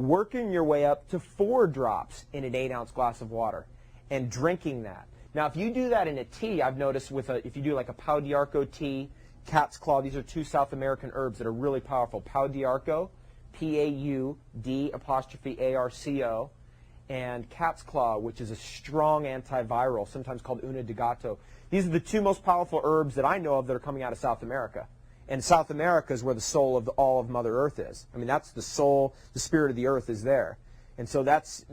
working your way up to 4 drops in an 8-ounce glass of water and drinking that. Now, if you do that in a tea, I've noticed if you do like a pau d'arco tea, cat's claw, these are 2 South American herbs that are really powerful. Pau d'arco, P-A-U-D'-A-R-C-O, and cat's claw, which is a strong antiviral, sometimes called una de gato. These are the 2 most powerful herbs that I know of that are coming out of South America. And South America is where the soul of all of Mother Earth is. I mean, that's the soul, the spirit of the earth is there. And so that's,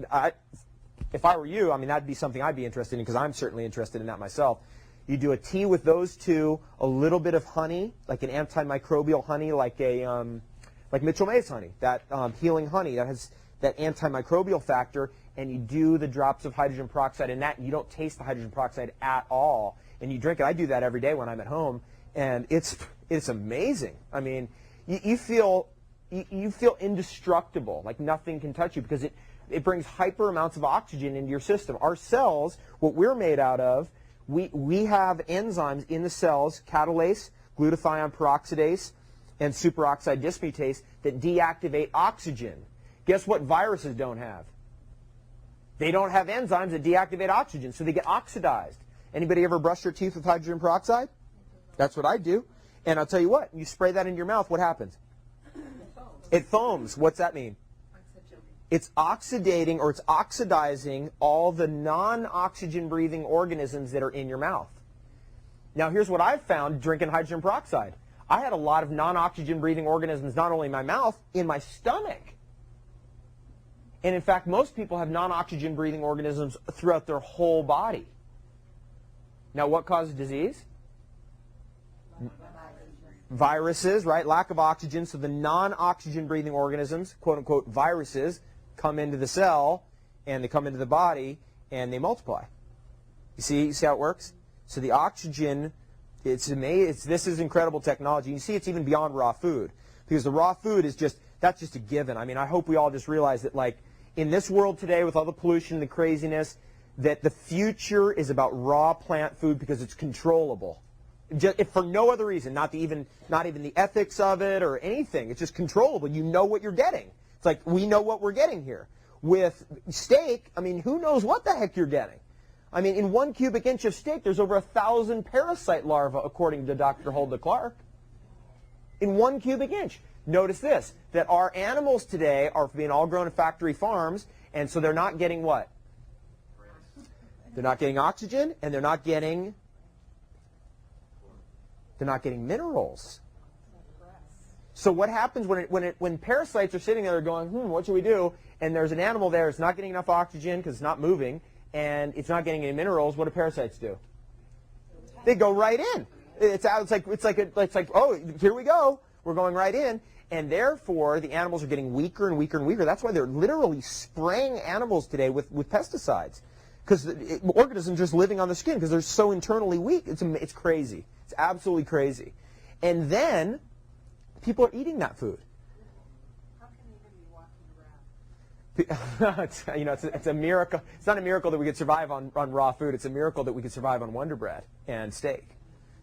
if I were you, I mean, that'd be something I'd be interested in, because I'm certainly interested in that myself. You do a tea with those 2, a little bit of honey, like an antimicrobial honey, like Mitchell May's honey, that healing honey that has that antimicrobial factor, and you do the drops of hydrogen peroxide in that, and you don't taste the hydrogen peroxide at all, and you drink it. I do that every day when I'm at home, and it's amazing. I mean, you feel indestructible, like nothing can touch you, because it brings hyper amounts of oxygen into your system. Our cells, what we're made out of, we have enzymes in the cells, catalase, glutathione peroxidase, and superoxide dismutase, that deactivate oxygen. Guess what viruses don't have? They don't have enzymes that deactivate oxygen, so they get oxidized. Anybody ever brush their teeth with hydrogen peroxide? That's what I do. And I'll tell you what, you spray that in your mouth, what happens? It foams. What's that mean? It's oxidating, or it's oxidizing all the non-oxygen breathing organisms that are in your mouth. Now here's what I've found drinking hydrogen peroxide. I had a lot of non-oxygen breathing organisms not only in my mouth, in my stomach. And in fact, most people have non-oxygen breathing organisms throughout their whole body. Now what causes disease? Viruses, right? Lack of oxygen. So the non-oxygen breathing organisms, quote unquote viruses, come into the cell, and they come into the body, and they multiply. You see how it works? So the oxygen, it's amazing. This is incredible technology. You see, it's even beyond raw food, because the raw food is that's just a given. I mean, I hope we all just realize that, like, in this world today, with all the pollution, the craziness, that the future is about raw plant food, because it's controllable. If for no other reason, not even the ethics of it or anything. It's just controllable. You know what you're getting. It's like, we know what we're getting here. With steak, I mean, who knows what the heck you're getting? I mean, in 1 cubic inch of steak, there's over 1,000 parasite larvae, according to Dr. Hulda Clark. In 1 cubic inch. Notice this, that our animals today are being all grown in factory farms, and so they're not getting what? They're not getting oxygen, and they're not getting minerals. So what happens when parasites are sitting there going, what should we do? And there's an animal there, it's not getting enough oxygen because it's not moving, and it's not getting any minerals. What do parasites do? They go right in. It's like oh, here we go. We're going right in. And therefore, the animals are getting weaker and weaker and weaker. That's why they're literally spraying animals today with pesticides, because the organisms just living on the skin, because they're so internally weak. It's crazy. It's absolutely crazy. And then people are eating that food. How can they even be walking around? It's a miracle. It's not a miracle that we could survive on raw food. It's a miracle that we could survive on Wonder Bread and steak.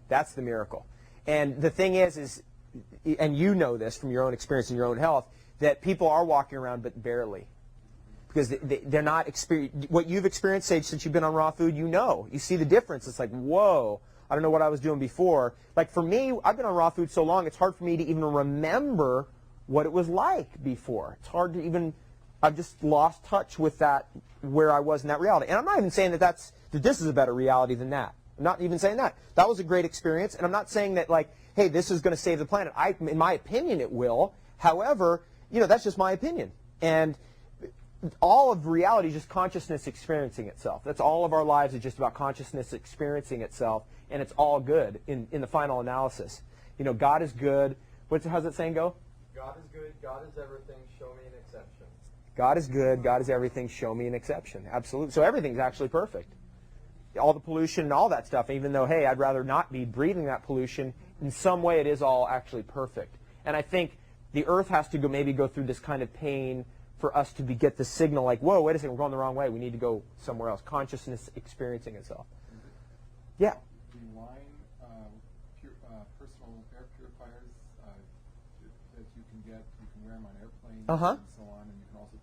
That's the miracle. And the thing is, and you know this from your own experience in your own health, that people are walking around but barely. Because they're not experiencing what you've experienced, Sage, since you've been on raw food. You see the difference. It's like, whoa, I don't know what I was doing before. Like for me, I've been on raw food so long, it's hard for me to even remember what it was like before. It's hard to even, I've just lost touch with that, where I was in that reality. And I'm not even saying that this is a better reality than that. I'm not even saying that. That was a great experience, and I'm not saying that, like, hey, this is going to save the planet. In my opinion, it will. However, that's just my opinion. And all of reality is just consciousness experiencing itself. That's all of our lives is just about consciousness experiencing itself, and it's all good in the final analysis. God is good. How's that saying go? God is good. God is everything. Show me an exception. God is good. God is everything. Show me an exception. Absolutely. So everything's actually perfect. All the pollution and all that stuff, even though, hey, I'd rather not be breathing that pollution, in some way it is all actually perfect. And I think the earth has to maybe go through this kind of pain for us to get the signal like, whoa, wait a second, we're going the wrong way. We need to go somewhere else. Consciousness experiencing itself. Yeah? The line personal air purifiers that you can wear them on airplanes and so on, and you can also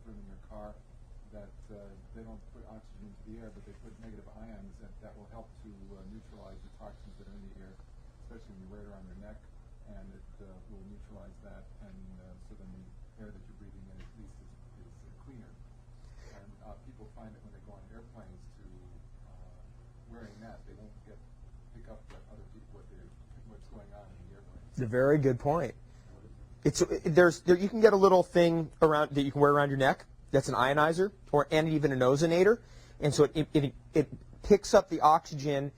a very good point. You can get a little thing around that you can wear around your neck. That's an ionizer, and even an ozonator, and so it picks up the oxygen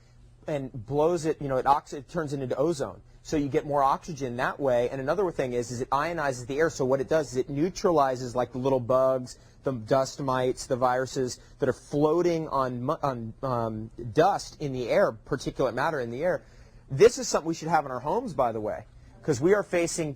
and blows it. It turns it into ozone, so you get more oxygen that way. And another thing is it ionizes the air. So what it does is it neutralizes like the little bugs, the dust mites, the viruses that are floating on dust in the air, particulate matter in the air. This is something we should have in our homes, by the way, because we are facing.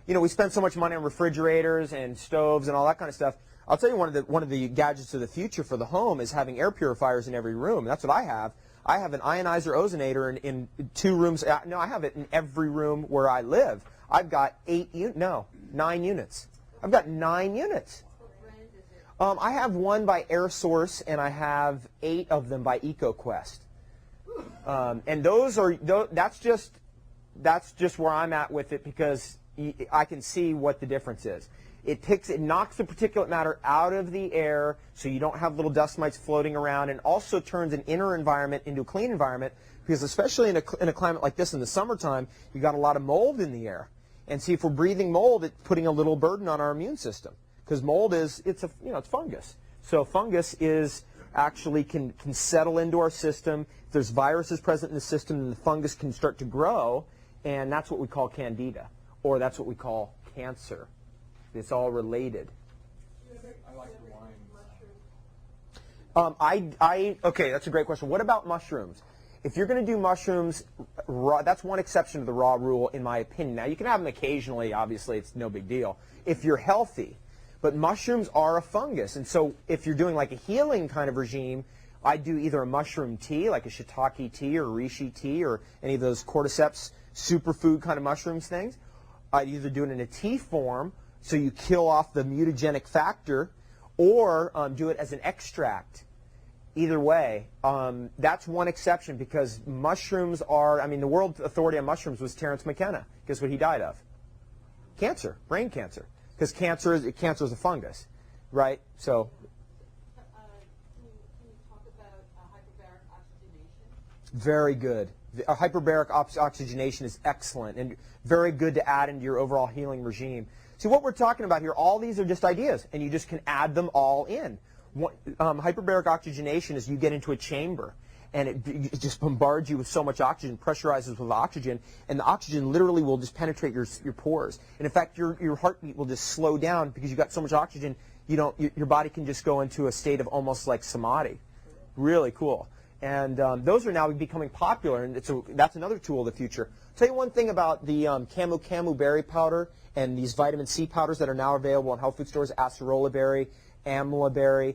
We spend so much money on refrigerators and stoves and all that kind of stuff. I'll tell you one of the gadgets of the future for the home is having air purifiers in every room. That's what I have. I have an ionizer ozonator in 2 rooms. No, I have it in every room where I live. I've got 9 units. I've got 9 units. What brand is it? I have one by Air Source, and I have 8 of them by EcoQuest. And that's just where I'm at with it, because I can see what the difference is. It knocks the particulate matter out of the air, so you don't have little dust mites floating around, and also turns an inner environment into a clean environment, because especially in a climate like this in the summertime, you got a lot of mold in the air. And see, if we're breathing mold, it's putting a little burden on our immune system, because mold it's fungus. So fungus actually can settle into our system. If there's viruses present in the system, then the fungus can start to grow, and that's what we call candida, or that's what we call cancer. It's all related. I like the wine. Okay, that's a great question. What about mushrooms? If you're going to do mushrooms raw, that's one exception to the raw rule, in my opinion. Now, you can have them occasionally. Obviously, it's no big deal if you're healthy. But mushrooms are a fungus, and so if you're doing like a healing kind of regime, I do either a mushroom tea, like a shiitake tea or reishi tea, or any of those cordyceps superfood kind of mushrooms things. I'd either do it in a tea form, so you kill off the mutagenic factor, or do it as an extract. Either way, that's one exception, because mushrooms are, the world authority on mushrooms was Terence McKenna. Guess what he died of? Cancer, brain cancer. Because cancer is a fungus, right? So. Can you talk about hyperbaric oxygenation? Very good. Hyperbaric oxygenation is excellent and very good to add into your overall healing regime. See, what we're talking about here, all these are just ideas, and you just can add them all in. Hyperbaric oxygenation is you get into a chamber, and it just bombards you with so much oxygen, pressurizes with oxygen, and the oxygen literally will just penetrate your pores. And in fact, your heartbeat will just slow down because you've got so much oxygen, your body can just go into a state of almost like samadhi. Really cool. And those are now becoming popular, and that's another tool of the future. I'll tell you one thing about the camu berry powder and these vitamin C powders that are now available in health food stores, acerola berry, amla berry.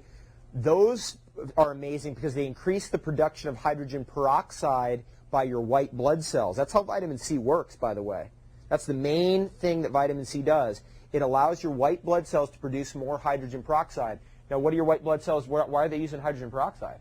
Those are amazing because they increase the production of hydrogen peroxide by your white blood cells. That's how vitamin C works, by the way. That's the main thing that vitamin C does. It allows your white blood cells to produce more hydrogen peroxide. Now, what are your white blood cells? Why are they using hydrogen peroxide?